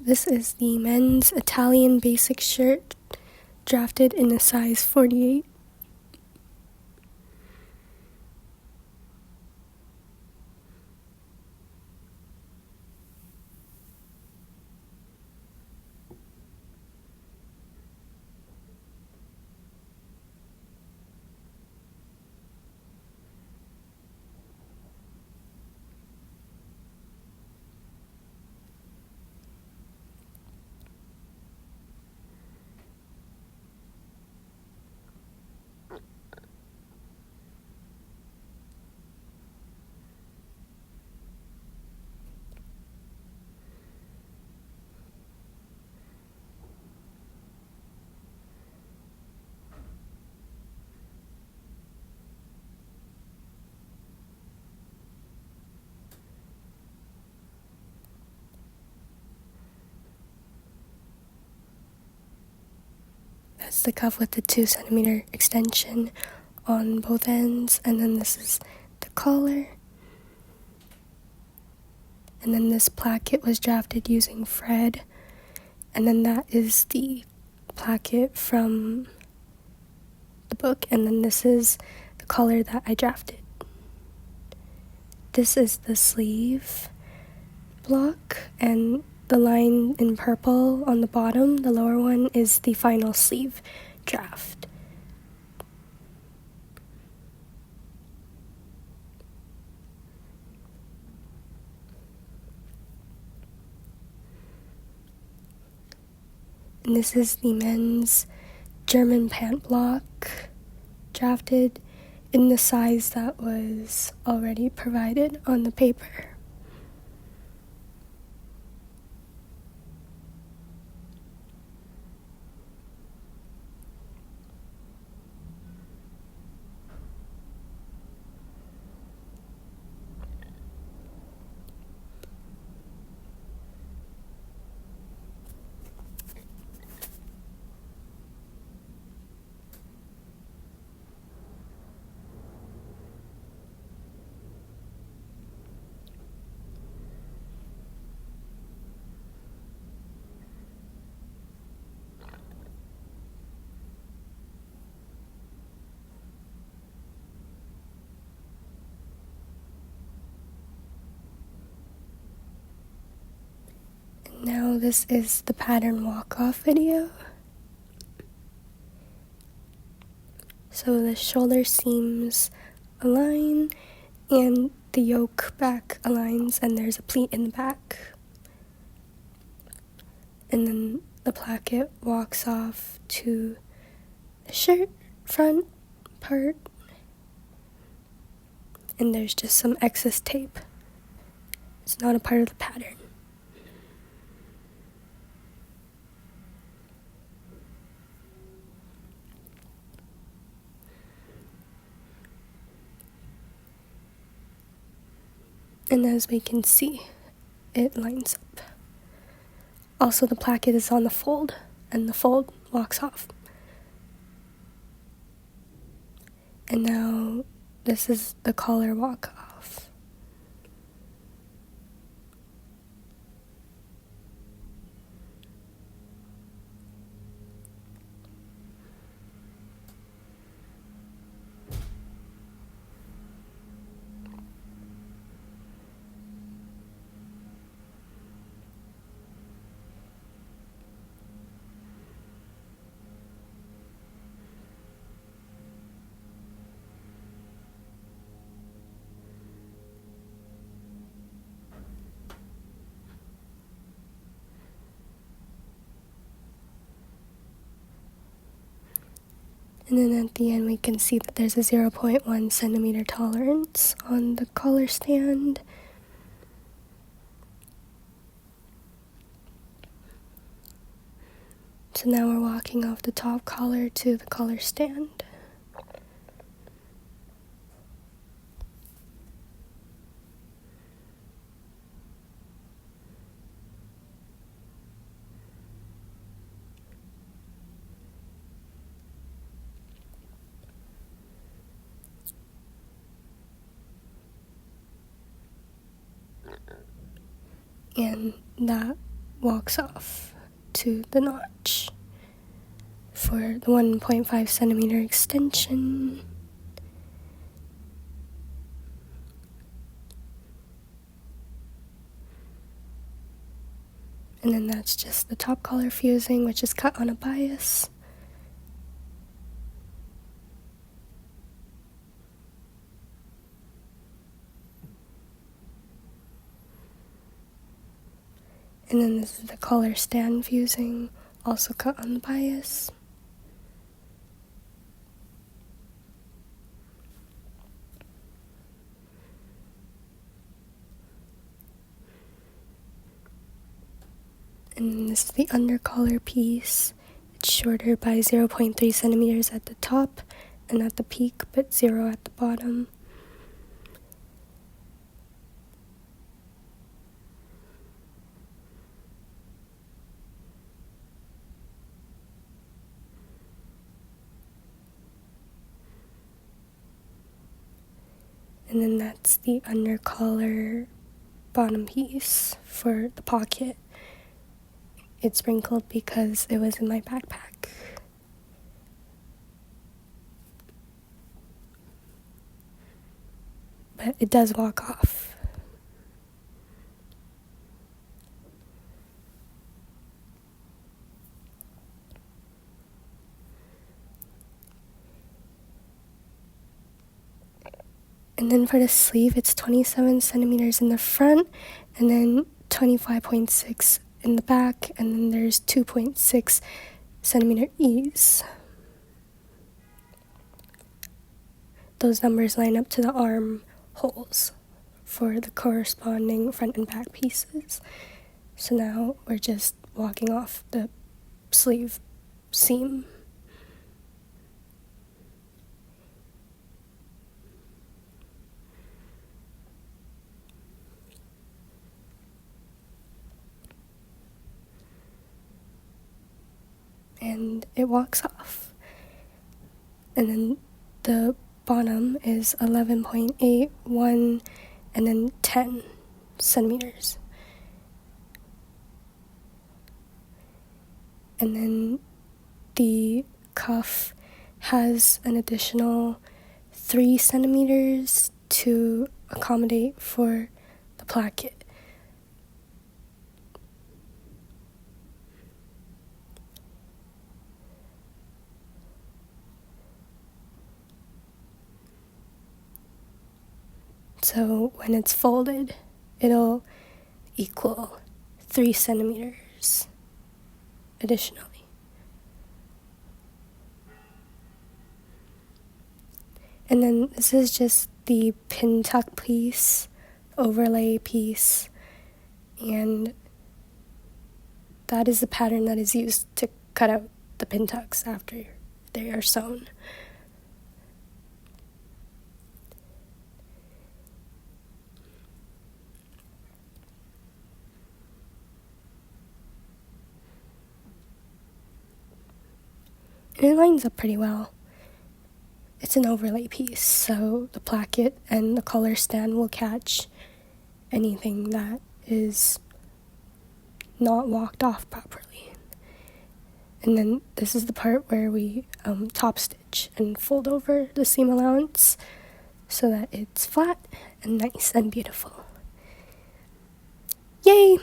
This is the men's Italian basic shirt, drafted in a size 48. That's the cuff with the 2 centimeter extension on both ends, and then this is the collar. And then this placket was drafted using Fred, and then that is the placket from the book, and then this is the collar that I drafted. This is the sleeve block, and the line in purple on the bottom, the lower one, is the final sleeve draft. And this is the men's German pant block, drafted in the size that was already provided on the paper. Now this is the pattern walk-off video. So the shoulder seams align and the yoke back aligns, and there's a pleat in the back. And then the placket walks off to the shirt front part, and there's just some excess tape. It's not a part of the pattern. And as we can see, it lines up. Also, the placket is on the fold, and the fold walks off. And now this is the collar walk off. And then at the end we can see that there's a 0.1 centimeter tolerance on the collar stand. So now we're walking off the top collar to the collar stand. And that walks off to the notch for the 1.5 centimeter extension. And then that's just the top collar fusing, which is cut on a bias. And then this is the collar stand fusing, also cut on the bias. And this is the under collar piece. It's shorter by 0.3 centimeters at the top and at the peak, but 0 at the bottom. And then that's the under collar bottom piece for the pocket. It's sprinkled because it was in my backpack. But it does walk off. And then for the sleeve, it's 27 centimeters in the front, and then 25.6 in the back, and then there's 2.6 centimeter ease. Those numbers line up to the arm holes for the corresponding front and back pieces. So now we're just walking off the sleeve seam. And it walks off. And then the bottom is 11.8, 1, and then 10 centimeters. And then the cuff has an additional 3 centimeters to accommodate for the placket. So when it's folded, it'll equal 3 centimeters additionally. And then this is just the pin tuck piece, overlay piece, and that is the pattern that is used to cut out the pin tucks after they are sewn. And it lines up pretty well. It's an overlay piece, so the placket and the collar stand will catch anything that is not walked off properly. And then this is the part where we top stitch and fold over the seam allowance so that it's flat and nice and beautiful. Yay!